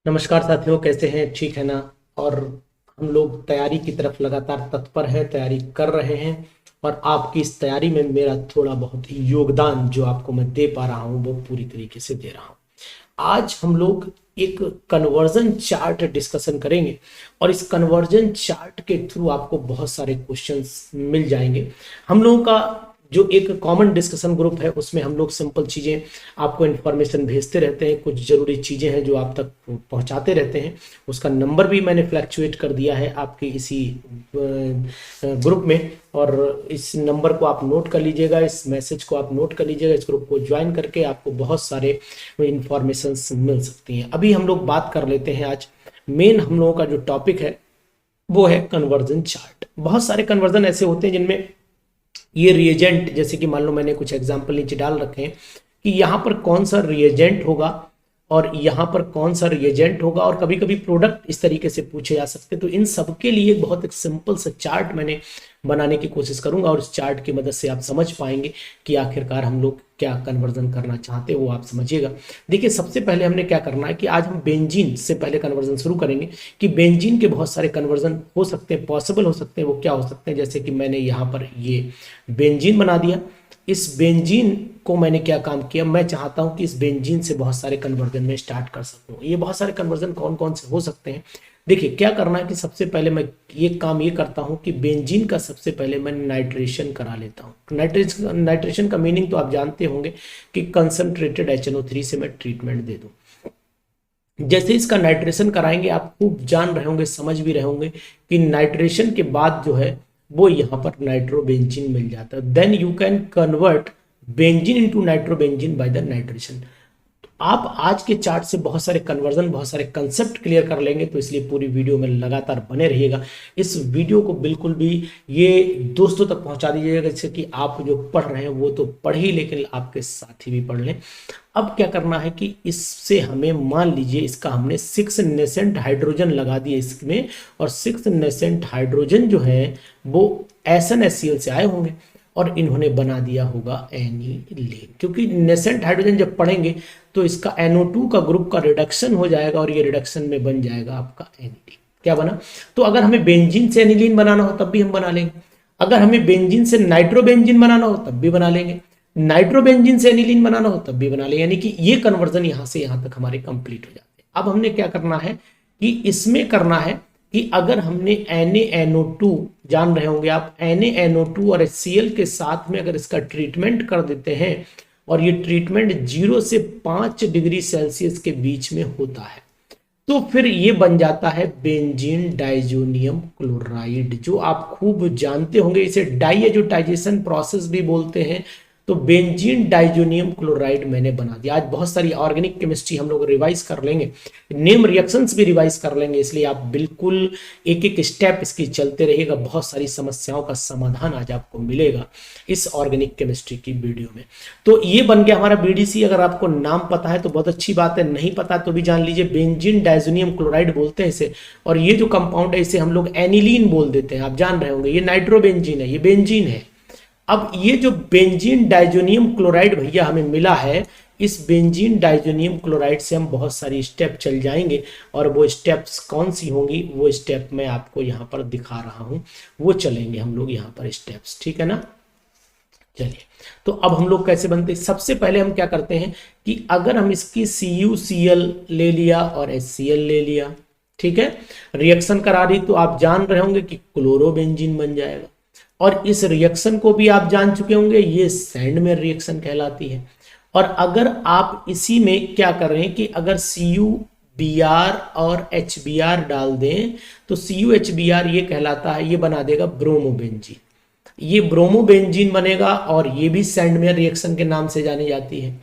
नमस्कार साथियों, कैसे हैं? ठीक है ना? और हम लोग तैयारी की तरफ लगातार तत्पर हैं, तैयारी कर रहे हैं। और आपकी इस तैयारी में मेरा थोड़ा बहुत ही योगदान जो आपको मैं दे पा रहा हूं वो पूरी तरीके से दे रहा हूं। आज हम लोग एक कन्वर्जन चार्ट डिस्कशन करेंगे और इस कन्वर्जन चार्ट के थ्रू आपको बहुत सारे क्वेश्चंस मिल जाएंगे। हम लोगों का जो एक कॉमन डिस्कशन ग्रुप है उसमें हम लोग सिंपल चीज़ें आपको इन्फॉर्मेशन भेजते रहते हैं, कुछ ज़रूरी चीज़ें हैं जो आप तक पहुंचाते रहते हैं। उसका नंबर भी मैंने फ्लैक्चुएट कर दिया है आपके इसी ग्रुप में, और इस नंबर को आप नोट कर लीजिएगा, इस मैसेज को आप नोट कर लीजिएगा। इस ग्रुप को ज्वाइन करके आपको बहुत सारे इंफॉर्मेशन मिल सकती हैं। अभी हम लोग बात कर लेते हैं। आज मेन हम लोगों का जो टॉपिक है वो है कन्वर्जन चार्ट। बहुत सारे कन्वर्जन ऐसे होते हैं जिनमें ये रिएजेंट, जैसे कि मान लो मैंने कुछ एग्जांपल नीचे डाल रखे हैं कि यहाँ पर कौन सा रिएजेंट होगा और यहाँ पर कौन सा रिएजेंट होगा, और कभी कभी प्रोडक्ट इस तरीके से पूछे जा सकते हैं। तो इन सब के लिए बहुत एक सिंपल सा चार्ट मैंने बनाने की कोशिश करूंगा और इस चार्ट की मदद से आप समझ पाएंगे कि आखिरकार हम लोग क्या कन्वर्जन करना चाहते हैं, वो आप समझिएगा। देखिए, सबसे पहले हमने क्या करना है कि आज हम बेंजीन से पहले कन्वर्जन शुरू करेंगे कि बेंजीन के बहुत सारे कन्वर्जन हो सकते हैं, पॉसिबल हो सकते हैं। वो क्या हो सकते हैं? जैसे कि मैंने यहाँ पर ये बेंजीन बना दिया। इस बेंजीन को मैंने क्या काम किया, मैं चाहता हूं कि इस बेंजीन से बहुत सारे कन्वर्जन में स्टार्ट कर सकूं। ये बहुत सारे कन्वर्जन कौन कौन से हो सकते हैं? देखिए, क्या करना है कि सबसे पहले मैं ये काम ये करता हूं कि बेंजीन का सबसे पहले मैं नाइट्रेशन करा लेता हूं। नाइट्रेशन का मीनिंग तो आप जानते होंगे कि कंसंट्रेटेड HNO3 से मैं ट्रीटमेंट दे दूं। जैसे इसका नाइट्रेशन कराएंगे, आप खूब जान रहे होंगे, समझ भी रहे होंगे कि नाइट्रेशन के बाद जो है वो यहाँ पर नाइट्रोबेंजीन मिल जाता है। Then you can convert benzene into nitrobenzene by the nitration. आप आज के चार्ट से बहुत सारे कन्वर्जन, बहुत सारे कंसेप्ट क्लियर कर लेंगे, तो इसलिए पूरी वीडियो में लगातार बने रहिएगा। इस वीडियो को बिल्कुल भी ये दोस्तों तक पहुंचा दीजिएगा, जैसे कि आप जो पढ़ रहे हैं वो तो पढ़ ही, लेकिन आपके साथी भी पढ़ लें। अब क्या करना है कि इससे हमें, मान लीजिए इसका हमने 6 नेसेंट हाइड्रोजन लगा दिए इसमें, और 6 नेसेंट हाइड्रोजन जो है वो SnHCl से आए होंगे और इन्होंने बना दिया होगा एनिलीन। क्योंकि नेसेंट हाइड्रोजन जब पढ़ेंगे तो इसका NO2 का ग्रुप का रिडक्शन हो जाएगा और ये रिडक्शन में बन जाएगा आपका एनिलीन। क्या बना? तो अगर हमें बेंजीन से एनिलीन बनाना हो तब भी हम बना लेंगे, अगर हमें बेंजीन से नाइट्रोबेंजीन बनाना हो तब भी बना लेंगे, नाइट्रोबेंजीन से एनिलीन बनाना हो तब भी बना लेंगे। यानी कि ये कन्वर्जन यहां से यहां तक हमारे कंप्लीट हो जाते हैं। अब हमने क्या करना है कि इसमें करना है कि अगर हमने NaNO2, जान रहे होंगे आप, NaNO2 और HCl के साथ में अगर इसका ट्रीटमेंट कर देते हैं, और ये ट्रीटमेंट 0 से 5 डिग्री सेल्सियस के बीच में होता है, तो फिर ये बन जाता है बेंजीन डाइजोनियम क्लोराइड, जो आप खूब जानते होंगे। इसे डाइएजोटाइजेशन प्रोसेस भी बोलते हैं। तो बेंजीन डाइजोनियम क्लोराइड मैंने बना दिया। आज बहुत सारी ऑर्गेनिक केमिस्ट्री हम लोग रिवाइज कर लेंगे, नेम रिएक्शंस भी रिवाइज कर लेंगे, इसलिए आप बिल्कुल एक एक स्टेप इसकी चलते रहिएगा। बहुत सारी समस्याओं का समाधान आज आपको मिलेगा इस ऑर्गेनिक केमिस्ट्री की वीडियो में। तो ये बन गया हमारा BDC। अगर आपको नाम पता है तो बहुत अच्छी बात है, नहीं पता तो भी जान लीजिए, बेंजीन डाइजोनियम क्लोराइड बोलते हैं इसे। और ये जो कंपाउंड है इसे हम लोग एनिलीन बोल देते हैं, आप जान रहे होंगे। ये नाइट्रोबेंजीन है, ये बेंजीन है। अब ये जो बेंजीन डाइजोनियम क्लोराइड भैया हमें मिला है, इस बेंजीन डाइजोनियम क्लोराइड से हम बहुत सारी स्टेप चल जाएंगे, और वो स्टेप्स कौन सी होंगी वो स्टेप मैं आपको यहाँ पर दिखा रहा हूँ, वो चलेंगे हम लोग यहाँ पर स्टेप्स। ठीक है ना? चलिए, तो अब हम लोग कैसे बनते हैं? सबसे पहले हम क्या करते हैं कि अगर हम इसकी CuCl ले लिया और HCl ले लिया, ठीक है, रिएक्शन करा दी, तो आप जान रहे होंगे कि क्लोरोबेंजीन बन जाएगा। और इस रिएक्शन को भी आप जान चुके होंगे, ये सैंडमेयर रिएक्शन कहलाती है। और अगर आप इसी में क्या कर रहे हैं कि अगर CuBr और HBr डाल दें, तो CuHBr ये कहलाता है, ये बना देगा ब्रोमोबेंजीन। ये ब्रोमोबेंजीन बनेगा और ये भी सैंडमेयर रिएक्शन के नाम से जानी जाती है।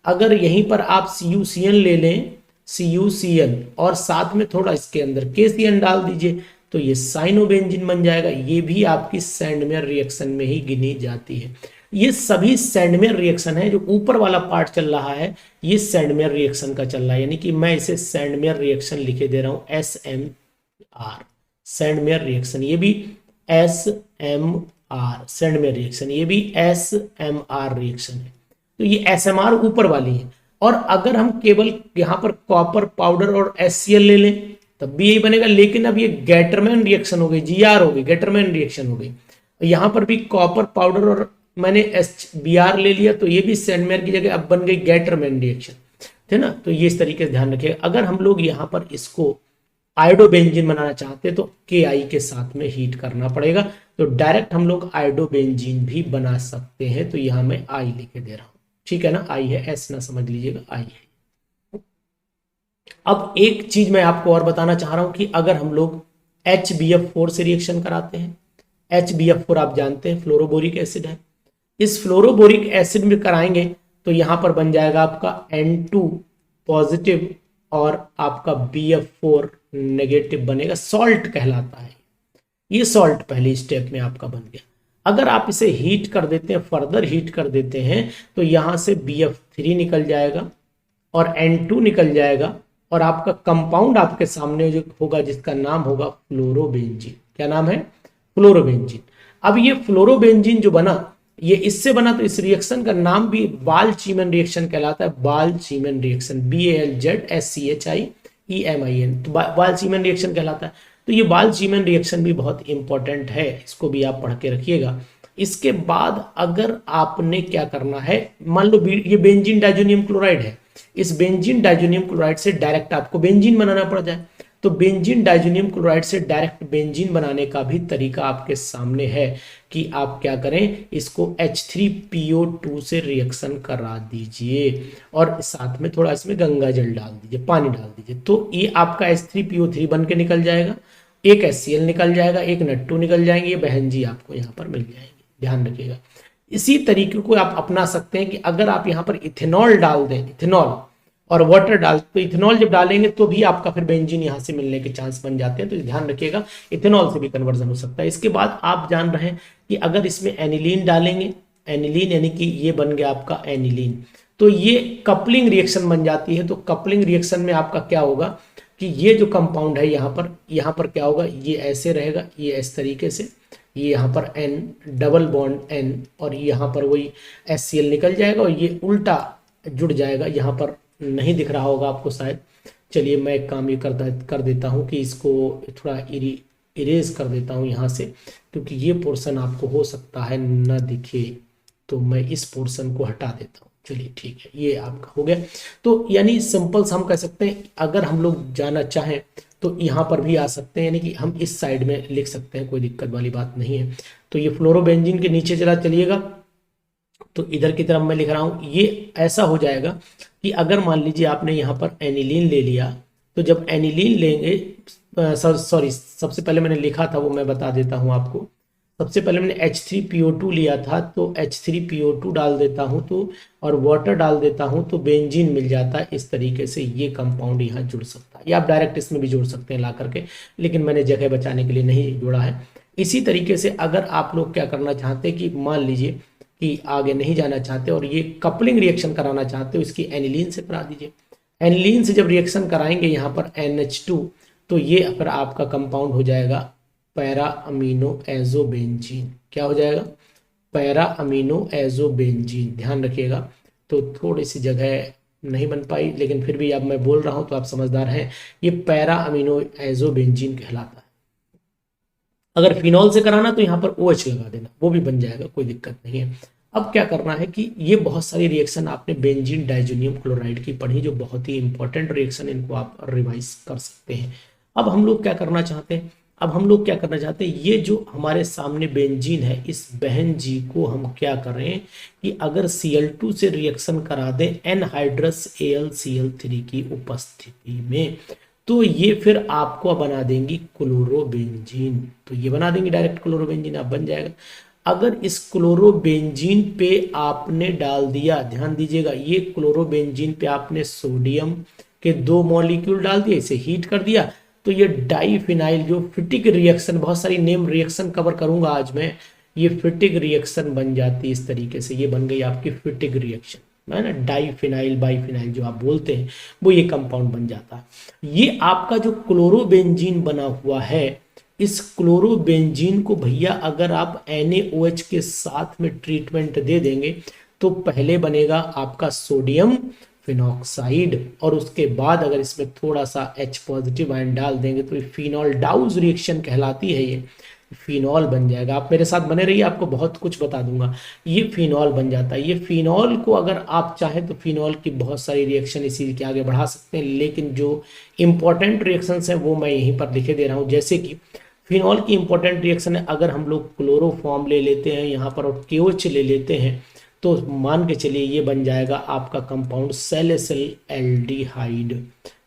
अगर यहीं पर आप CuCl ले लें, CuCl, और साथ में थोड़ा इसके अंदर KCl डाल दीजिए, तो ये साइनोबेंजीन बन जाएगा। ये भी आपकी सैंडमेयर रिएक्शन में ही गिनी जाती है। ये सभी सैंडमेयर रिएक्शन है। जो ऊपर वाला पार्ट चल रहा है ये सैंडमेयर रिएक्शन का चल रहा है, यानी कि मैं इसे सैंडमेयर रिएक्शन लिखे दे रहा हूं, SMR, सैंडमेयर रिएक्शन। ये भी SMR सैंडमेयर रिएक्शन, ये भी SMR रिएक्शन है। तो ये SMR ऊपर वाली है, और अगर हम केवल यहाँ पर कॉपर पाउडर और HCl ले लें तब भी यही बनेगा, लेकिन अब ये गेटरमैन रिएक्शन हो गई, GR हो गई, गेटरमैन रिएक्शन हो गई। यहाँ पर भी कॉपर पाउडर और मैंने BR ले लिया तो ये भी सेंडमेयर की जगह अब बन गई गेटरमैन रिएक्शन, है ना। तो ये इस तरीके से ध्यान रखिएगा। अगर हम लोग यहाँ पर इसको आयोडोबेंजीन बनाना चाहते हैं तो KI के साथ में हीट करना पड़ेगा, तो डायरेक्ट हम लोग आयोडोबेंजीन भी बना सकते हैं। तो यहाँ मैं I लिखे दे रहा हूँ, ठीक है ना, I है, S ना समझ लीजिएगा, I है। अब एक चीज मैं आपको और बताना चाह रहा हूं कि अगर हम लोग HBF4 से रिएक्शन कराते हैं, HBF4 आप जानते हैं फ्लोरोबोरिक एसिड है, इस फ्लोरोबोरिक एसिड में कराएंगे तो यहां पर बन जाएगा आपका N2 पॉजिटिव और आपका BF4 नेगेटिव बनेगा, सॉल्ट कहलाता है। ये सॉल्ट पहले स्टेप में आपका बन गया। अगर आप इसे हीट कर देते हैं, फर्दर हीट कर देते हैं, तो यहां से BF3 निकल जाएगा और N2 निकल जाएगा और आपका कंपाउंड आपके सामने जो होगा जिसका नाम होगा फ्लोरोबेंजीन। क्या नाम है? फ्लोरोबेंजीन। अब ये फ्लोरोबेंजीन जो बना ये इससे बना, तो इस रिएक्शन का नाम भी बाल-चीमन रिएक्शन कहलाता है। बाल-चीमन रिएक्शन, BALZSCHIEMIN, तो बाल-चीमन रिएक्शन कहलाता है। तो ये बाल-चीमन रिएक्शन भी बहुत इंपॉर्टेंट है, इसको भी आप पढ़ के रखिएगा। इसके बाद अगर आपने क्या करना है, मान लो ये बेंजीन डाइजोनियम क्लोराइड है, इस बेंजीन डाइजोनियम क्लोराइड से डायरेक्ट आपको बेंजीन बनाना पड़ जाए, तो बेंजीन डाइजोनियम क्लोराइड से डायरेक्ट बेंजीन बनाने का भी तरीका आपके सामने है कि आप क्या करें, इसको H3PO2 से रिएक्शन करा दीजिए और साथ में थोड़ा इसमें गंगा जल डाल दीजिए, पानी डाल दीजिए, तो ये आपका H3PO3 बन के निकल जाएगा, एक HCl निकल जाएगा, एक N2 निकल जाएंगे, ये बहन जी आपको यहाँ पर मिल जाएंगे, ध्यान रखिएगा। इसी तरीके को आप अपना सकते हैं कि अगर आप यहाँ पर इथेनॉल डाल दें, इथेनॉल और वाटर डाल, तो इथेनॉल जब डालेंगे तो भी आपका फिर बेंजीन यहाँ से मिलने के चांस बन जाते हैं, तो ध्यान रखिएगा इथेनॉल से भी कन्वर्जन हो सकता है। इसके बाद आप जान रहे हैं कि अगर इसमें एनिलीन डालेंगे, एनिलीन यानी कि ये बन गया आपका एनिलीन, तो ये कपलिंग रिएक्शन बन जाती है। तो कपलिंग रिएक्शन में आपका क्या होगा कि ये जो कंपाउंड है यहाँ पर क्या होगा, ये ऐसे रहेगा, ये इस तरीके से, ये यहाँ पर N डबल बॉन्ड N और यहाँ पर वही HCl निकल जाएगा और ये उल्टा जुड़ जाएगा, यहाँ पर नहीं दिख रहा होगा आपको शायद। चलिए मैं एक काम ये कर देता हूँ कि इसको थोड़ा इरेज कर देता हूँ यहाँ से, क्योंकि ये पोर्शन आपको हो सकता है न दिखे, तो मैं इस पोर्शन को हटा देता हूँ। चलिए ठीक है, ये आपका हो गया। तो यानी सिंपल हम कह सकते हैं अगर हम लोग जाना चाहें तो यहाँ पर भी आ सकते हैं, यानी कि हम इस साइड में लिख सकते हैं, कोई दिक्कत वाली बात नहीं है। तो ये फ्लोरोबेंजीन के नीचे चलिएगा, तो इधर की तरफ मैं लिख रहा हूँ, ये ऐसा हो जाएगा कि अगर मान लीजिए आपने यहाँ पर एनिलीन ले लिया, तो जब एनिलीन लेंगे, सॉरी सबसे पहले मैंने लिखा था वो मैं बता देता हूँ आपको। सबसे पहले मैंने H3PO2 लिया था, तो H3PO2 डाल देता हूँ तो, और वाटर डाल देता हूँ तो बेंजीन मिल जाता है। इस तरीके से ये कंपाउंड यहाँ जुड़ सकता है, या आप डायरेक्ट इसमें भी जोड़ सकते हैं ला करके, लेकिन मैंने जगह बचाने के लिए नहीं जोड़ा है। इसी तरीके से अगर आप लोग क्या करना चाहते हैं कि मान लीजिए कि आगे नहीं जाना चाहते और ये कपलिंग रिएक्शन कराना चाहते हो, इसकी एनिलीन से करा दीजिए। एनिलीन से जब रिएक्शन कराएंगे यहाँ पर NH2, तो ये फिर आपका कंपाउंड हो जाएगा पैरा अमीनो एजोबेंजीन। क्या हो जाएगा? Para amino azobenzene. ध्यान रखिएगा। तो थोड़ी सी जगह नहीं बन पाई, लेकिन फिर भी अब मैं बोल रहा हूं तो आप समझदार हैं। ये पैरा अमीनो एजोबेंजीन कहलाता है। अगर फिनॉल से कराना तो यहाँ पर OH लगा देना, वो भी बन जाएगा, कोई दिक्कत नहीं है। अब क्या करना है कि ये बहुत सारी रिएक्शन आपने बेंजीन डाइजोनियम क्लोराइड की पढ़ी, जो बहुत ही इंपॉर्टेंट रिएक्शन, इनको आप रिवाइज कर सकते हैं। अब हम लोग क्या करना चाहते हैं, ये जो हमारे सामने बेंजीन है, इस बहन जी को हम क्या करें कि अगर Cl2 से रिएक्शन करा दें एनहाइड्रस AlCl3 की उपस्थिति में, तो ये फिर आपको बना देंगी क्लोरोबेंजीन। तो ये बना देंगे डायरेक्ट क्लोरोबेंजीन, आप बन जाएगा। अगर इस क्लोरोबेंजीन पे आपने डाल दिया, ध्यान दीजिएगा, ये क्लोरोबेंजीन पे आपने सोडियम के 2 मॉलिक्यूल डाल दिए, इसे हीट कर दिया, तो ये डाइफिनाइल जो फिटिक रिएक्शन, बहुत सारी नेम रिएक्शन कवर करूंगा आज मैं, ये फिटिक रिएक्शन बन जाती है इस तरीके से। ये बन गई आपकी फिटिक रिएक्शन, है ना, डाइफिनाइल बाइफिनाइल जो आप बोलते हैं, वो ये कंपाउंड बन जाता है। ये आपका जो क्लोरोबेंजीन बना हुआ है, इस क्लोरोबेंजीन को भैया अगर आप NaOH के साथ में ट्रीटमेंट दे देंगे, तो पहले बनेगा आपका सोडियम फिनॉक्साइड, और उसके बाद अगर इसमें थोड़ा सा H पॉजिटिव आयन डाल देंगे तो ये फिनॉल डाउज रिएक्शन कहलाती है। ये फिनॉल बन जाएगा। आप मेरे साथ बने रहिए, आपको बहुत कुछ बता दूंगा। ये फिनॉल बन जाता है। ये फिनॉल को अगर आप चाहें तो फिनॉल की बहुत सारी रिएक्शन इसी के आगे बढ़ा सकते हैं, लेकिन जो इंपॉर्टेंट रिएक्शंस हैं वो मैं यहीं पर लिखे दे रहा हूँ। जैसे कि फिनॉल की इंपॉर्टेंट रिएक्शन है, अगर हम लोग क्लोरोफॉर्म ले लेते हैं यहाँ पर और KOH ले लेते हैं तो मान के चलिए ये बन जाएगा आपका कंपाउंड सैलिसिल एल्डिहाइड।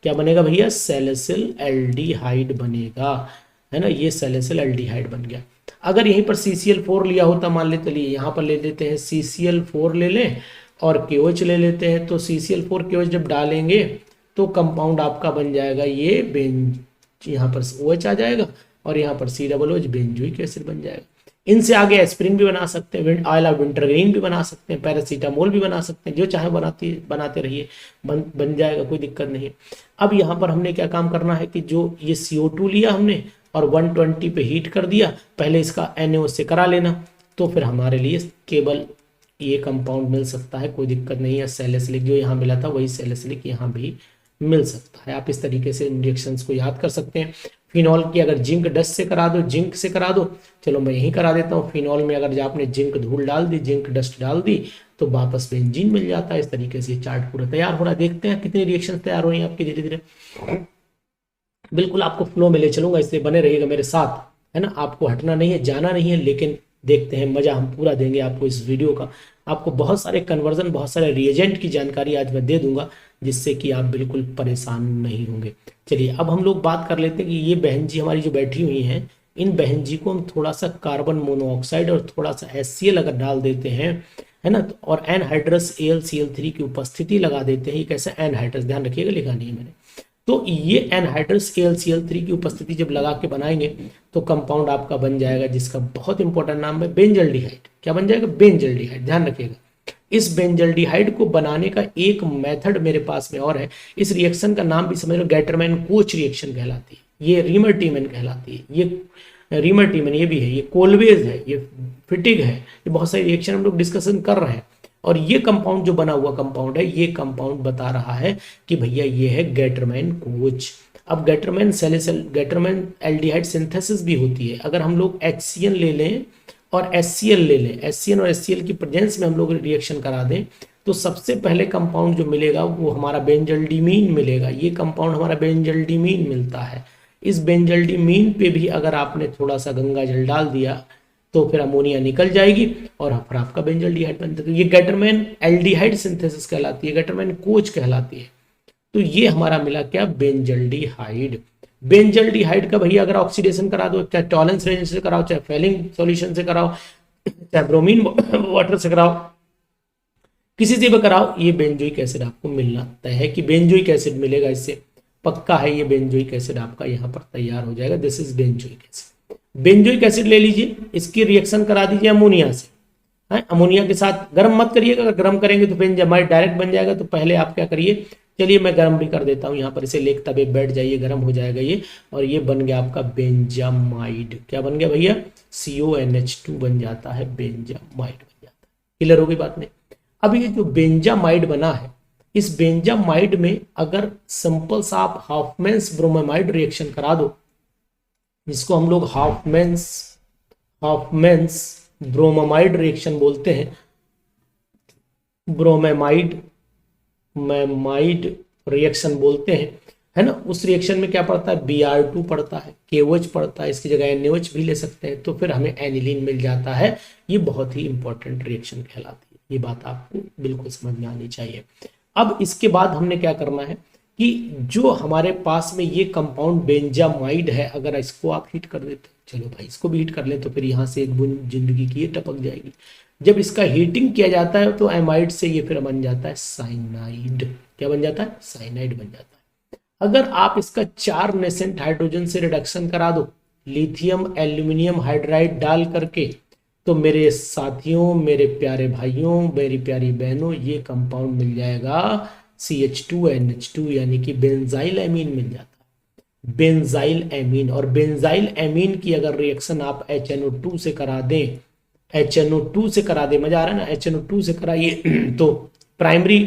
क्या बनेगा भैया? सैलिसिल एल्डिहाइड बनेगा, है ना। ये सैलिसिल एल्डिहाइड बन गया। अगर यहीं पर CCl4 लिया होता, मान लेते लिए यहाँ पर ले लेते हैं CCl4 ले लें और KOH ले लेते हैं, तो CCl4 KOH जब डालेंगे तो कंपाउंड आपका बन जाएगा ये यहाँ पर OH आ जाएगा और यहाँ पर COOH बेंजोइक एसिड बन जाएगा। इनसे आगे एस्पिरिन भी बना सकते हैं, ऑयल ऑफ विंटरग्रीन भी बना सकते हैं, पैरासीटामोल भी बना सकते हैं, जो चाहे बनाते रहिए, बन जाएगा, कोई दिक्कत नहीं है। अब यहाँ पर हमने क्या काम करना है कि जो ये CO2 लिया हमने और 120 पे हीट कर दिया, पहले इसका NaO से करा लेना, तो फिर हमारे लिए केवल ये कंपाउंड मिल सकता है, कोई दिक्कत नहीं है। सैलिसिलिक जो यहाँ मिला था वही सैलिसिलिक यहाँ भी मिल सकता है। आप इस तरीके से इन रिएक्शंस को याद कर सकते हैं। फिनॉल की अगर जिंक डस्ट से करा दो, जिंक से करा दो, चलो मैं यहीं करा देता हूँ। फिनॉल में अगर आपने जिंक धूल डाल दी, जिंक डस्ट डाल दी, तो वापस बेंजीन मिल जाता है। इस तरीके से चार्ट पूरा तैयार हो रहा है। देखते हैं कितनी रिएक्शन तैयार हो रही है आपकी धीरे धीरे। बिल्कुल आपको फ्लो में ले चलूंगा, इससे बने रहिएगा मेरे साथ, है ना। आपको हटना नहीं है, जाना नहीं है, लेकिन देखते हैं, मजा हम पूरा देंगे आपको इस वीडियो का। आपको बहुत सारे कन्वर्जन, बहुत सारे रिएजेंट की जानकारी आज मैं दे दूंगा, जिससे कि आप बिल्कुल परेशान नहीं होंगे। चलिए अब हम लोग बात कर लेते हैं कि ये बहन जी हमारी जो बैठी हुई हैं, इन बहन जी को हम थोड़ा सा कार्बन मोनोऑक्साइड और थोड़ा सा HCl अगर डाल देते हैं, है ना, और एनहाइड्रस AlCl3 की उपस्थिति लगा देते हैं। ये कैसे? एनहाइड्रस, ध्यान रखिएगा, लिखा नहीं है मैंने। तो ये एनहाइड्रस AlCl3 की उपस्थिति जब लगा के बनाएंगे तो कंपाउंड आपका बन जाएगा, जिसका बहुत इंपॉर्टेंट नाम है बेंजल्डिहाइड। क्या बन जाएगा? बेंजल्डिहाइड। ध्यान रखिएगा, इस बेंजल्डिहाइड को बनाने का एक मेथड मेरे पास में और है। इस रिएक्शन का नाम भी समझ लो, गैटरमैन कोच रिएक्शन कहलाती है, ये रीमर-टीमन कहलाती है। ये रीमर-टीमन ये भी है, ये कोलवेज है, ये फिटिग है, ये बहुत सारी रिएक्शन हम लोग डिस्कशन कर रहे हैं। और ये कंपाउंड जो बना हुआ कंपाउंड है, ये कंपाउंड बता रहा है कि भैया ये है गैटरमैन कोच। अब गैटरमैन एल्डिहाइड सिंथेसिस भी होती है। अगर हम लोग HCl ले लें और HCl ले लें, HCl और HCl की प्रेजेंस में हम लोग रिएक्शन करा दें, तो सबसे पहले कंपाउंड जो मिलेगा वो हमारा बेंजल्डिमीन मिलेगा। ये कंपाउंड हमारा बेंजल्डिमीन मिलता है। इस बेंजल्डिमीन पे भी अगर आपने थोड़ा सा गंगा जल डाल दिया तो फिर अमोनिया निकल जाएगी और फिर आपका बेंजल्डिहाइड बनता है। तो ये गैटरमैन एल्डिहाइड सिंथेसिस कहलाती है, गैटरमैन कोच कहलाती है। तो ये हमारा मिला क्या? बेंजल्डिहाइड। बेंजल्डिहाइड का भैया अगर ऑक्सीडेशन करा दो, चाहे टॉलेंस रेंज से कराओ, चाहे फेलिंग सॉल्यूशन से कराओ, चाहे ब्रोमीन वाटर से कराओ, किसी से भी कराओ, ये बेंजोइक एसिड आपको मिलना तय है कि बेंजोइक एसिड मिलेगा। इससे पक्का है, ये बेंजोइक एसिड आपका यहाँ पर तैयार हो जाएगा। This is benzoic acid. Benzoic acid ले लीजिए, इसकी रिएक्शन करा दीजिए अमोनिया से। अमोनिया के साथ गर्म मत करिएगा, अगर गर्म करेंगे तो बेंजामाइड डायरेक्ट बन जाएगा। तो पहले आप क्या करिए, चलिए मैं गर्म भी कर देता हूँ यहाँ पर, इसे लेक तबे बैठ जाइए, गर्म हो जाएगा ये, और ये बन गया आपका बेंजामाइड। क्या बन गया भैया? CONH2 बन जाता है, बेंजामाइड बन जाता है। क्लियर हो गई बात नहीं? अब ये जो बेंजामाइड बना है, इस बेंजामाइड में अगर सिंपल सा आप हाफमैन्स ब्रोमामाइड रिएक्शन करा दो, जिसको हम लोग हाफमैन्स ब्रोमामाइड रिएक्शन बोलते हैं, ब्रोमामाइड रिएक्शन बोलते हैं, है ना। उस रिएक्शन में क्या पड़ता है? Br2 पड़ता है, KOH पड़ता है, इसकी जगह NaOH भी ले सकते हैं, तो फिर हमें एनिलीन मिल जाता है। ये बहुत ही इंपॉर्टेंट रिएक्शन कहलाती है, ये बात आपको बिल्कुल समझ में आनी चाहिए। अब इसके बाद हमने क्या करना है कि जो हमारे पास में ये कंपाउंड बेंजामाइड है, अगर इसको आप हीट कर देते, चलो भाई इसको भी हीट कर ले, तो फिर यहाँ से एक बूंद जिंदगी की ये टपक जाएगी। जब इसका हीटिंग किया जाता है तो एमाइड से ये फिर बन जाता है साइनाइड। क्या बन जाता है? साइनाइड बन जाता है। अगर आप इसका 4 नेसेंट हाइड्रोजन से रिडक्शन करा दो, लिथियम एल्यूमिनियम हाइड्राइड डाल करके, तो मेरे साथियों, मेरे प्यारे भाइयों, मेरी प्यारी बहनों, ये कंपाउंड मिल जाएगा CH2NH2, यानी कि बेंजाइल एमीन मिल जाता है, बेंजाइल एमीन। और बेंजाइल एमीन की अगर रिएक्शन आप HNO2 से करा दें, HNO2 से करा दे, मजा आ रहा है ना, HNO2 से कराइए, तो प्राइमरी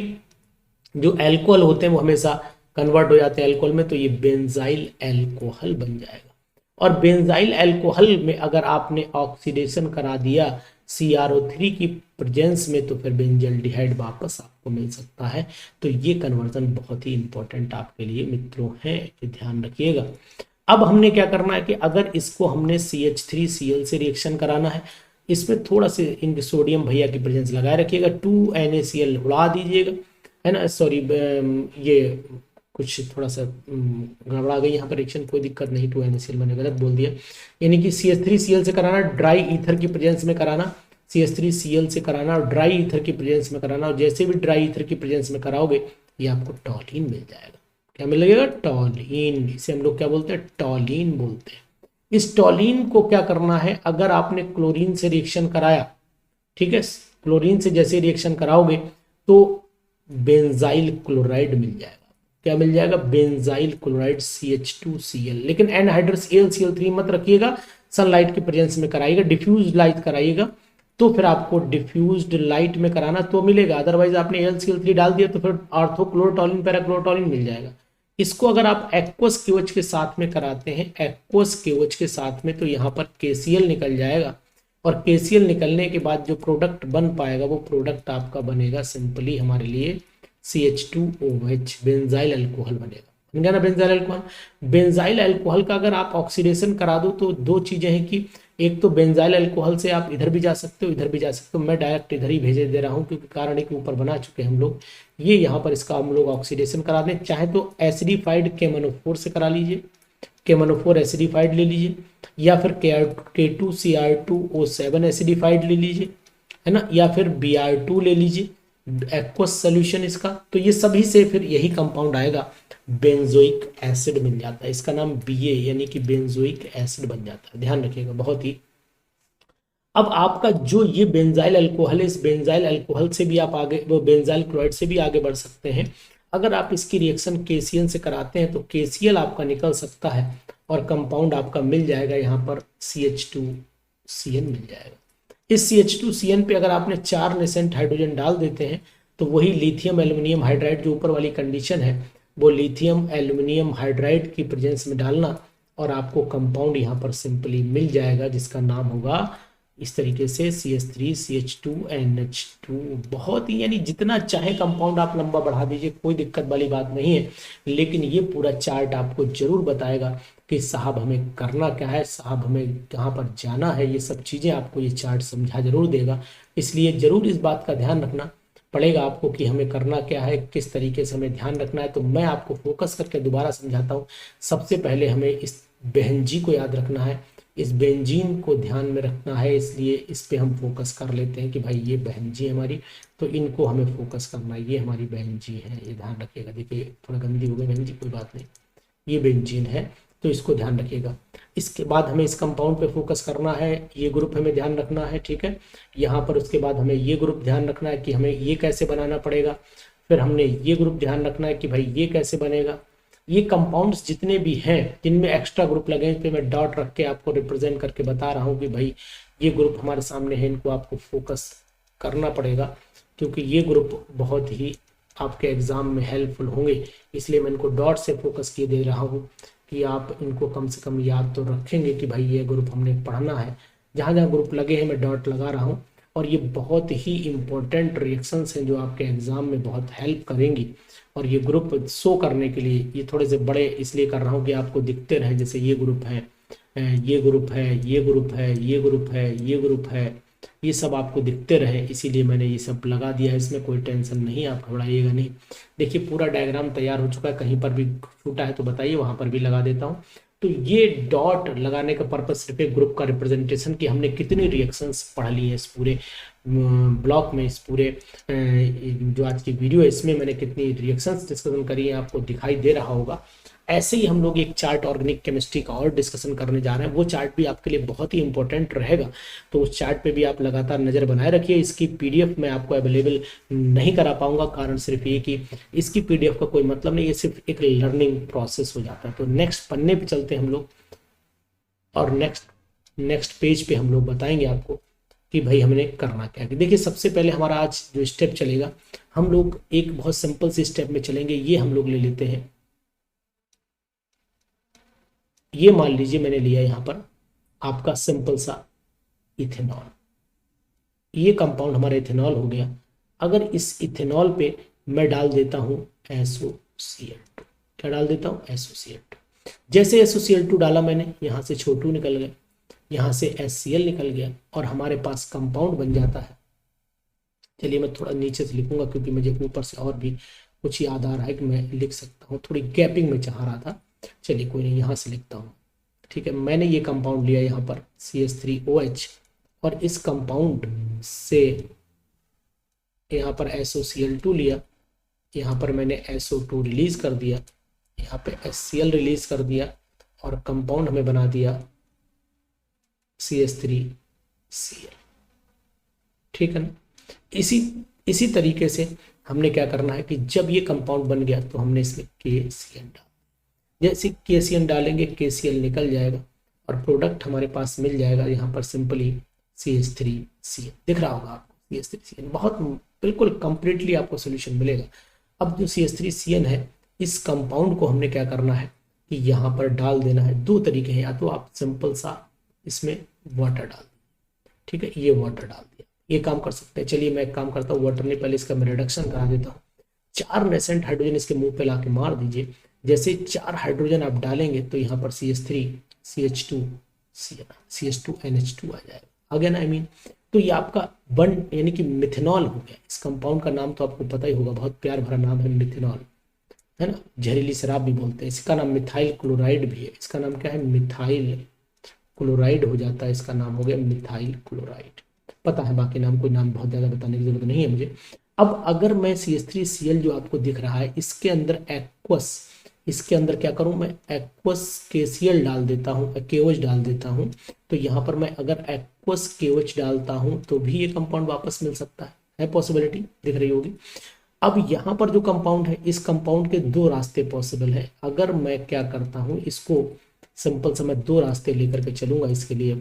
जो अल्कोहल होते हैं वो हमेशा कन्वर्ट हो जाते हैं अल्कोहल में, तो ये बेंजाइल अल्कोहल बन जाएगा। और बेंजाइल अल्कोहल में अगर आपने ऑक्सीडेशन करा दिया CrO3 की प्रेजेंस में, तो फिर बेंजल्डिहाइड वापस आपको मिल सकता है। तो ये कन्वर्जन बहुत ही इंपॉर्टेंट आपके लिए मित्रों है, ये ध्यान रखिएगा। अब हमने क्या करना है कि अगर इसको हमने CH3Cl से रिएक्शन कराना है, इसमें थोड़ा से इन सोडियम भैया की प्रेजेंस लगाए रखिएगा, 2NaCl उड़ा दीजिएगा, है ना। सॉरी, ये कुछ थोड़ा सा गड़बड़ा गई यहाँ पर रिएक्शन, कोई दिक्कत नहीं, 2NaCl मैंने गलत बोल दिया। यानी कि CH3Cl से कराना, ड्राई ईथर की प्रेजेंस में कराना, CH3Cl से कराना और ड्राई ईथर की प्रेजेंस में कराना। और जैसे भी ड्राई ईथर की प्रेजेंस में कराओगे, ये आपको टॉलिन मिल जाएगा। क्या मिलेगा? टॉलिन। इसे हम लोग क्या बोलते हैं? टॉलिन बोलते हैं। इस टॉलिन को क्या करना है, अगर आपने क्लोरीन से रिएक्शन कराया, ठीक है, क्लोरीन से जैसे रिएक्शन कराओगे तो बेंजाइल क्लोराइड मिल जाएगा। क्या मिल जाएगा? Benzyl chloride CH2Cl। लेकिन एनहाइड्रस AlCl3 मत रखिएगा, सनलाइट की प्रेजेंस में कराइएगा, डिफ्यूज लाइट कराइएगा, तो फिर आपको डिफ्यूज्ड लाइट में कराना तो मिलेगा। अदरवाइज आपने AlCl3 डाल दिया तो फिर ऑर्थोक्लोरोटॉलिन पैराक्लोरोटॉलिन मिल जाएगा। इसको अगर आप एक्वस KOH के साथ में कराते हैं, एक्वस KOH के साथ में, तो यहाँ पर KCl निकल जाएगा। और KCl निकलने के बाद जो प्रोडक्ट बन पाएगा, वो प्रोडक्ट आपका बनेगा सिंपली हमारे लिए CH2OH, बेंजाइल अल्कोहल बनेगा। बन गया ना बेंजाइल अल्कोहल। बेंजाइल अल्कोहल का अगर आप ऑक्सीडेशन करा दो तो दो चीजें हैं कि एक तो बेंजाइल अल्कोहल से आप इधर भी जा सकते हो, इधर भी जा सकते हो। मैं डायरेक्ट इधर ही भेजे दे रहा हूँ क्योंकि कारण एक ऊपर बना चुके हैं हम लोग। ये यहाँ पर इसका हम लोग ऑक्सीडेशन करा दें, चाहे तो एसिडिफाइड KMnO4 से करा लीजिए, KMnO4 एसिडिफाइड ले लीजिए, या फिर K2Cr2O7 एसिडिफाइड ले लीजिए, है ना, या फिर Br2 ले लीजिए, एक्वस सोल्यूशन इसका। तो ये सभी से फिर यही कंपाउंड आएगा, बेंजोइक एसिड मिल जाता है। इसका नाम BA यानी कि बेंजोइक एसिड बन जाता है, ध्यान रखिएगा बहुत ही। अब आपका जो ये बेंजाइल अल्कोहल है, इस बेंजाइल अल्कोहल से भी आप आगे, वो बेंजाइल क्लोराइड से भी आगे बढ़ सकते हैं। अगर आप इसकी रिएक्शन KCl से कराते हैं तो KCl आपका निकल सकता है और कंपाउंड आपका मिल जाएगा यहाँ पर CH2CN मिल जाएगा। इस CH2CN पे अगर आपने 4 नेसेंट हाइड्रोजन डाल देते हैं तो वही लिथियम एल्यूमिनियम हाइड्राइड, जो ऊपर वाली कंडीशन है, वो लिथियम एल्यूमिनियम हाइड्राइड की प्रेजेंस में डालना और आपको कंपाउंड यहाँ पर सिंपली मिल जाएगा, जिसका नाम होगा इस तरीके से CH3CH2NH2। बहुत ही, यानी जितना चाहे कंपाउंड आप लंबा बढ़ा दीजिए, कोई दिक्कत वाली बात नहीं है। लेकिन ये पूरा चार्ट आपको जरूर बताएगा कि साहब हमें करना क्या है, साहब हमें कहाँ पर जाना है, ये सब चीज़ें आपको ये चार्ट समझा जरूर देगा। इसलिए जरूर इस बात का ध्यान रखना पड़ेगा आपको कि हमें करना क्या है, किस तरीके से हमें ध्यान रखना है। तो मैं आपको फोकस करके दोबारा समझाता हूँ। सबसे पहले हमें इस बेंजीन को याद रखना है, इस बेंजीन को ध्यान में रखना है, इसलिए इस पे हम फोकस कर लेते हैं कि भाई ये बेंजीन हमारी, तो इनको हमें फोकस करना है, ये हमारी बेंजीन है, ये ध्यान रखिएगा। देखिए थोड़ा गंदी हो गई बेंजीन, कोई बात नहीं, ये बेंजीन है, तो इसको ध्यान रखिएगा। इसके बाद हमें इस कंपाउंड पे फोकस करना है, ये ग्रुप हमें ध्यान रखना है, ठीक है। यहाँ पर उसके बाद हमें ये ग्रुप ध्यान रखना है कि हमें ये कैसे बनाना पड़ेगा। फिर हमने ये ग्रुप ध्यान रखना है कि भाई ये कैसे बनेगा। ये कंपाउंड्स जितने भी हैं जिनमें एक्स्ट्रा ग्रुप लगे, इस पे मैं डॉट रख के आपको रिप्रेजेंट करके बता रहा हूँ कि भाई ये ग्रुप हमारे सामने है, इनको आपको फोकस करना पड़ेगा, क्योंकि ये ग्रुप बहुत ही आपके एग्जाम में हेल्पफुल होंगे। इसलिए मैं इनको डॉट से फोकस किए दे रहा हूँ कि आप इनको कम से कम याद तो रखेंगे कि भाई ये ग्रुप हमने पढ़ना है। जहाँ जहाँ ग्रुप लगे हैं मैं डॉट लगा रहा हूँ, और ये बहुत ही इंपॉर्टेंट रिएक्शंस हैं जो आपके एग्जाम में बहुत हेल्प करेंगी। और ये ग्रुप शो करने के लिए ये थोड़े से बड़े इसलिए कर रहा हूँ कि आपको दिखते रहे, जैसे ये ग्रुप है, ये ग्रुप है, ये ग्रुप है, ये ग्रुप है, ये ग्रुप है, ये सब आपको दिखते रहे, इसीलिए मैंने ये सब लगा दिया है। इसमें कोई टेंशन नहीं, आप घबराइएगा नहीं। देखिए पूरा डायग्राम तैयार हो चुका है, कहीं पर भी छूटा है तो बताइए, वहां पर भी लगा देता हूँ। तो ये डॉट लगाने का पर्पज सिर्फ एक ग्रुप का रिप्रेजेंटेशन कि हमने कितनी रिएक्शंस पढ़ ली है इस पूरे ब्लॉक में, इस पूरे जो आज की वीडियो है इसमें मैंने कितनी रिएक्शंस डिस्कशन करी है आपको दिखाई दे रहा होगा। ऐसे ही हम लोग एक चार्ट ऑर्गेनिक केमिस्ट्री का और डिस्कशन करने जा रहे हैं, वो चार्ट भी आपके लिए बहुत ही इंपॉर्टेंट रहेगा। तो उस चार्ट पे भी आप लगातार नजर बनाए रखिए। इसकी PDF मैं आपको अवेलेबल नहीं करा पाऊंगा, कारण सिर्फ ये कि इसकी PDF का कोई मतलब नहीं, ये सिर्फ एक लर्निंग प्रोसेस हो जाता है। तो नेक्स्ट पन्ने पे चलते हैं हम लोग, और नेक्स्ट पेज पे हम लोग बताएंगे आपको कि भाई हमने करना क्या है। देखिए सबसे पहले हमारा आज जो स्टेप चलेगा, हम लोग एक बहुत सिंपल सी स्टेप में चलेंगे। ये हम लोग ले लेते हैं, ये मान लीजिए मैंने लिया यहाँ पर आपका सिंपल सा इथेनॉल, ये कंपाउंड हमारा इथेनॉल हो गया। अगर इस इथेनॉल पे मैं डाल देता हूँ SOCl2, क्या डाल देता हूँ SOCl2। जैसे SOCl2 डाला मैंने, यहाँ से छोटू निकल गए, यहाँ से HCl निकल गया और हमारे पास कंपाउंड बन जाता है। चलिए मैं थोड़ा नीचे से लिखूंगा क्योंकि मुझे ऊपर से और भी कुछ याद आ रहा है कि मैं लिख सकता हूँ, थोड़ी गैपिंग में चाह रहा था। चलिए कोई नहीं, यहाँ से लिखता हूँ। ठीक है, मैंने ये कंपाउंड लिया यहाँ पर CH3OH और इस कंपाउंड से यहाँ पर SOCl2 लिया, यहाँ पर मैंने SO2 रिलीज कर दिया, यहाँ पे HCl रिलीज कर दिया और कंपाउंड हमें बना दिया CH3Cl। ठीक है ना। इसी तरीके से हमने क्या करना है कि जब ये कंपाउंड बन गया तो हमने इसमें KCl डाल, जैसे KCl डालेंगे KCl निकल जाएगा और प्रोडक्ट हमारे पास मिल जाएगा यहाँ पर सिंपली CH3Cl। दिख रहा होगा आपको CH3Cl, बहुत बिल्कुल कंप्लीटली आपको सोल्यूशन मिलेगा। अब जो CH3Cl है, इस कंपाउंड को हमने क्या करना है कि यहाँ पर डाल देना है। दो तरीके हैं, या तो आप सिंपल सा इसमें वाटर डाल दीजिए, ठीक है, ये वाटर डाल दिया, ये काम कर सकते हैं। चलिए मैं एक काम करता हूँ, वाटर नहीं, पहले इसका मैं रिडक्शन करा देता हूँ। 4 नेसेंट हाइड्रोजन इसके मुंह पे लाके मार दीजिए। जैसे 4 हाइड्रोजन आप डालेंगे तो यहाँ पर CH3 CH2 CH2NH2 आ जाएगा, आ गया ना। आई मीन तो ये आपका वन यानी कि मिथेनॉल हो गया। इस कंपाउंड का नाम तो आपको पता ही होगा, बहुत प्यार भरा नाम है मिथेनॉल, है ना। जहरीली शराब भी बोलते हैं। इसका नाम मिथाइल क्लोराइड भी है। इसका नाम क्या है, मिथाइल क्लोराइड हो जाता है, इसका नाम हो गया मिथाइल क्लोराइड। पता है, बाकी नाम कोई नाम बहुत ज़्यादा बताने की जरूरत नहीं है मुझे। अब अगर मैं CH3Cl जो आपको दिख रहा है, इसके अंदर एक्वस, इसके अंदर क्या करूं मैं, एक्वस KCl डाल देता हूं, KOH डाल देता हूं। तो यहाँ पर मैं अगर एक्वस KOH डालता हूं तो भी ये कंपाउंड वापस मिल सकता है पॉसिबिलिटी, दिख रही होगी। अब यहाँ पर जो कंपाउंड है, इस कंपाउंड के 2 रास्ते पॉसिबल है। अगर मैं क्या करता हूँ, इसको सिंपल सा मैं 2 रास्ते लेकर के चलूंगा, इसके लिए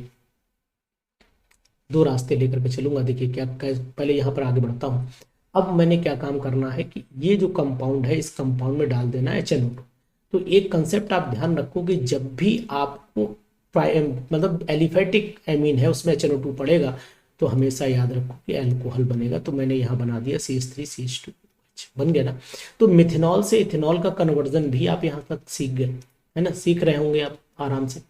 2 रास्ते लेकर के चलूंगा। देखिए क्या, पहले यहाँ पर आगे बढ़ता हूँ। अब मैंने क्या काम करना है कि ये जो कंपाउंड है, इस कंपाउंड में डाल देना है HNO2। तो एक कंसेप्ट आप ध्यान रखो कि जब भी आपको मतलब एलिफेटिक एमीन है उसमें HNO2 पड़ेगा तो हमेशा याद रखो कि अल्कोहल बनेगा। तो मैंने यहाँ बना दिया CH3CH2OH, बन गया ना। तो मिथेनॉल से इथेनॉल का कन्वर्जन भी आप यहाँ तक सीख गए, है ना, सीख रहे होंगे आप आराम से।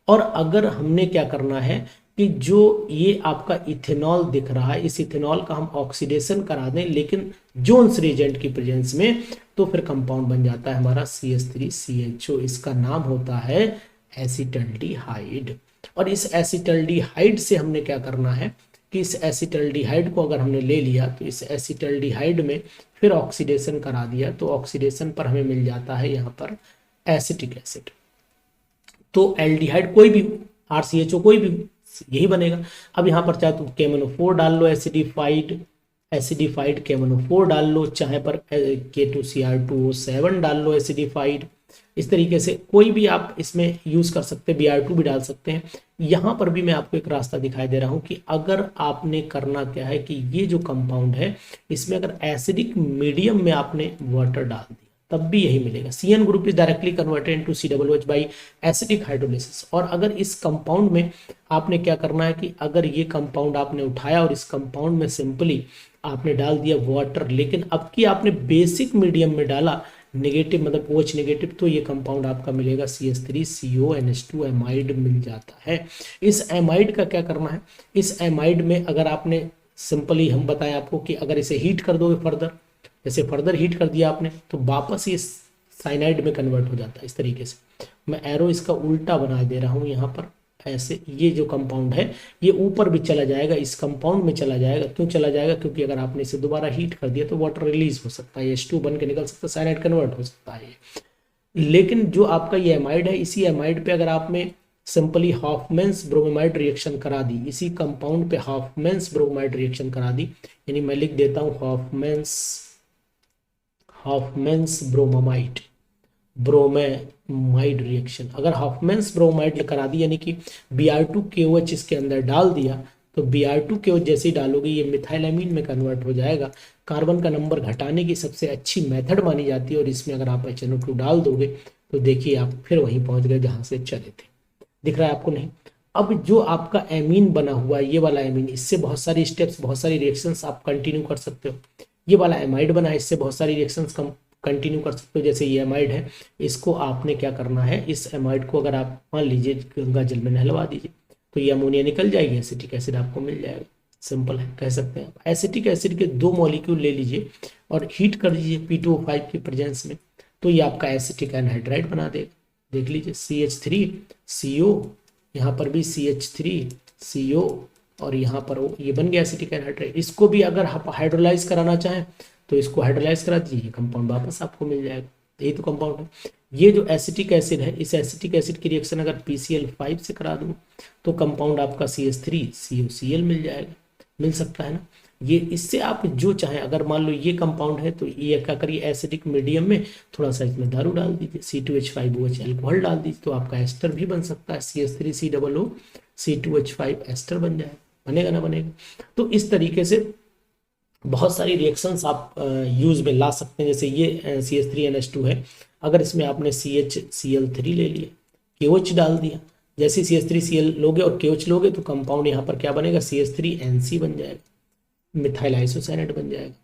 और अगर हमने क्या करना है कि जो ये आपका इथेनॉल दिख रहा है, इस इथेनॉल का हम ऑक्सीडेशन करा दें लेकिन जोन्स रिएजेंट की प्रेजेंस में, तो फिर कंपाउंड बन जाता है हमारा CH3CHO। इसका नाम होता है एसिटल्डिहाइड। और इस एसिटल्डिहाइड से हमने क्या करना है कि इस एसिटल्डिहाइड को अगर हमने ले लिया तो इस एसिटल्डिहाइड में फिर ऑक्सीडेशन करा दिया तो ऑक्सीडेशन पर हमें मिल जाता है यहाँ पर एसिटिक एसिड। तो एल्डिहाइड कोई भी, RCHO कोई भी, यही बनेगा। अब यहाँ पर चाहे तो KMNO4 डाल लो, एसिडिफाइड KMNO4 डाल लो, चाहे पर K2Cr2O7 डाल लो एसिडिफाइड। इस तरीके से कोई भी आप इसमें यूज कर सकते हैं, Br2 भी डाल सकते हैं। यहाँ पर भी मैं आपको एक रास्ता दिखाई दे रहा हूँ कि अगर आपने करना क्या है कि ये जो कंपाउंड है, इसमें अगर एसिडिक मीडियम में आपने वाटर डाल दिया तब भी यही मिलेगा। CN group is directly converted into COOH by acidic hydrolysis. और अगर इस कंपाउंड में आपने क्या करना है कि अगर ये कंपाउंड आपने उठाया और इस कंपाउंड में सिंपली आपने डाल दिया वाटर, लेकिन अब की आपने बेसिक मीडियम में डाला नेगेटिव, मतलब OH नेगेटिव, तो ये कंपाउंड आपका मिलेगा CH3CONH2 एमाइड मिल जाता है। इस एमाइड का क्या करना है, इस एमाइड में अगर आपने सिंपली, हम बताएं आपको कि अगर इसे हीट कर दोगे फर्दर, जैसे फर्दर हीट कर दिया आपने तो वापस ये साइनाइड में कन्वर्ट हो जाता है। इस तरीके से मैं एरो इसका उल्टा बना दे रहा हूँ यहाँ पर, ऐसे ये जो कंपाउंड है ये ऊपर भी चला जाएगा, इस कंपाउंड में चला जाएगा। क्यों चला जाएगा, क्योंकि अगर आपने इसे दोबारा हीट कर दिया तो वाटर रिलीज हो सकता है, H2 बन के निकल सकता है, साइनाइड कन्वर्ट हो सकता है। लेकिन जो आपका ये एमाइड है, इसी एमाइड पे अगर आपने सिंपली हॉफमैन्स ब्रोमाइड रिएक्शन करा दी, इसी कंपाउंड पे हॉफमैन्स ब्रोमाइड रिएक्शन करा दी, यानी मैं लिख देता हूँ हॉफमैन्स ब्रोमाइड रिएक्शन। अगर हॉफमैन्स ब्रोमाइड करा दी यानी कि Br2KOH इसके अंदर डाल दिया तो Br2 के जैसे ही डालोगे ये मिथाइलएमीन में कन्वर्ट हो जाएगा। कार्बन का नंबर घटाने की सबसे अच्छी मेथड मानी जाती है, और इसमें अगर आप HNO2 डाल दोगे तो देखिए आप फिर वहीं पहुंच गए जहां से चले थे। दिख रहा है आपको? नहीं। अब जो आपका एमीन बना हुआ है, ये वाला एमीन, इससे बहुत सारी स्टेप्स, बहुत सारी रिएक्शंस आप कंटिन्यू कर सकते हो। ये वाला एमाइड बना है, इससे बहुत सारी रिएक्शंस कंटिन्यू कर सकते हो। जैसे ये एमाइड है, इसको आपने क्या करना है, इस एमाइड को अगर आप मान लीजिए गंगा जल में नहलवा दीजिए तो ये अमोनिया निकल जाएगी, एसिटिक एसिड आपको मिल जाएगा। सिंपल है, कह सकते हैं। एसिटिक एसिड के 2 मॉलिक्यूल ले लीजिए और हीट कर दीजिए P2O5 की प्रेजेंस में, तो ये आपका एसिटिक एनहाइड्राइड बना देगा। देख लीजिए CH3CO, यहाँ पर भी CH3CO, और यहाँ पर ये बन गया एसिटिक एनहाइड्राइड। इसको भी अगर आप हाइड्रोलाइज कराना चाहें तो इसको हाइड्रोलाइज करा दीजिए, ये कंपाउंड वापस आपको मिल जाएगा। यही तो कंपाउंड है। ये जो एसिटिक एसिड है, इस एसिटिक एसिड की रिएक्शन अगर PCl5 से करा दूँ तो कंपाउंड आपका CH3COCl मिल जाएगा, मिल सकता है ना। ये इससे आप जो चाहें, अगर मान लो ये कंपाउंड है तो ये क्या करिए, एसिडिक मीडियम में थोड़ा सा इसमें दारू डाल दीजिए, C2H5OH अल्कोहल डाल दीजिए, तो आपका एस्टर भी बन सकता है, CH3COO C2H5 एस्टर बन जाए। बनेगा ना? बनेगा। तो इस तरीके से बहुत सारी रिएक्शंस आप यूज में ला सकते हैं। जैसे ये CH3NH2 है, अगर इसमें आपने CHCl3 ले लिया, KOH डाल दिया, जैसे CH3Cl लोगे और KOH लोगे तो कंपाउंड यहाँ पर क्या बनेगा, CH3NC बन जाएगा, मिथाइल आइसोसाइनेट बन जाएगा,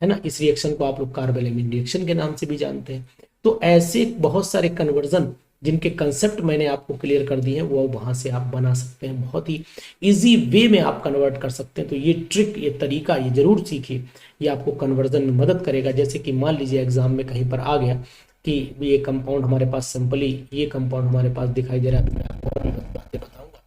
है ना। इस रिएक्शन को आप लोग कार्बेलेमिन रिएक्शन के नाम से भी जानते हैं। तो ऐसे बहुत सारे कन्वर्जन जिनके कंसेप्ट मैंने आपको क्लियर कर दिए हैं, वो वहां से आप बना सकते हैं। बहुत ही इजी वे में आप कन्वर्ट कर सकते हैं। तो ये ट्रिक, ये तरीका, ये जरूर सीखिए, ये आपको कन्वर्जन में मदद करेगा। जैसे कि मान लीजिए एग्जाम में कहीं पर आ गया कि ये कंपाउंड हमारे पास सिंपली, ये कंपाउंड हमारे पास दिखाई दे रहा है, मैं आपको और भी बातें बताऊंगा।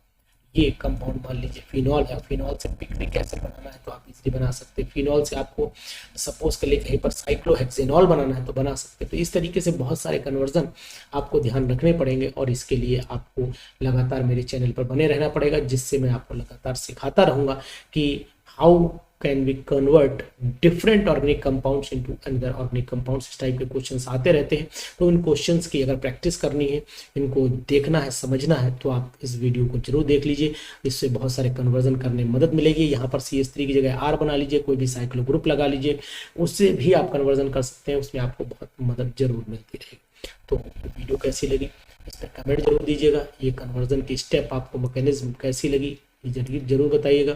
ये कंपाउंड मान लीजिए फिनॉल है, फिनॉल से पिकनिक एसिड बनाना है तो आप इजीली बना सकते हैं। फिनॉल से आपको सपोज कर लिए कहीं पर साइक्लोहेक्सेनॉल बनाना है तो बना सकते हैं। तो इस तरीके से बहुत सारे कन्वर्जन आपको ध्यान रखने पड़ेंगे, और इसके लिए आपको लगातार मेरे चैनल पर बने रहना पड़ेगा, जिससे मैं आपको लगातार सिखाता रहूंगा कि how can we convert different organic compounds into another organic compounds. इस टाइप के क्वेश्चंस आते रहते हैं। तो इन क्वेश्चंस की अगर प्रैक्टिस करनी है, इनको देखना है, समझना है, तो आप इस वीडियो को जरूर देख लीजिए। इससे बहुत सारे कन्वर्जन करने में मदद मिलेगी। यहाँ पर CH3 की जगह R बना लीजिए, कोई भी साइक्लो ग्रुप लगा लीजिए, उससे भी आप कन्वर्जन कर सकते हैं। उसमें आपको बहुत मदद जरूर मिलती रहेगी। तो वीडियो कैसी लगी इस पर कमेंट जरूर दीजिएगा। ये कन्वर्जन की स्टेप आपको मैकेनिज्म कैसी लगी ये जरूर बताइएगा।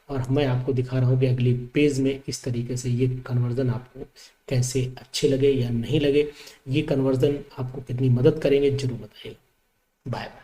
और मैं आपको दिखा रहा हूँ कि अगली पेज में इस तरीके से ये कन्वर्जन आपको कैसे अच्छे लगे या नहीं लगे, ये कन्वर्जन आपको कितनी मदद करेंगे, जरूर बताइएगा। Bye bye.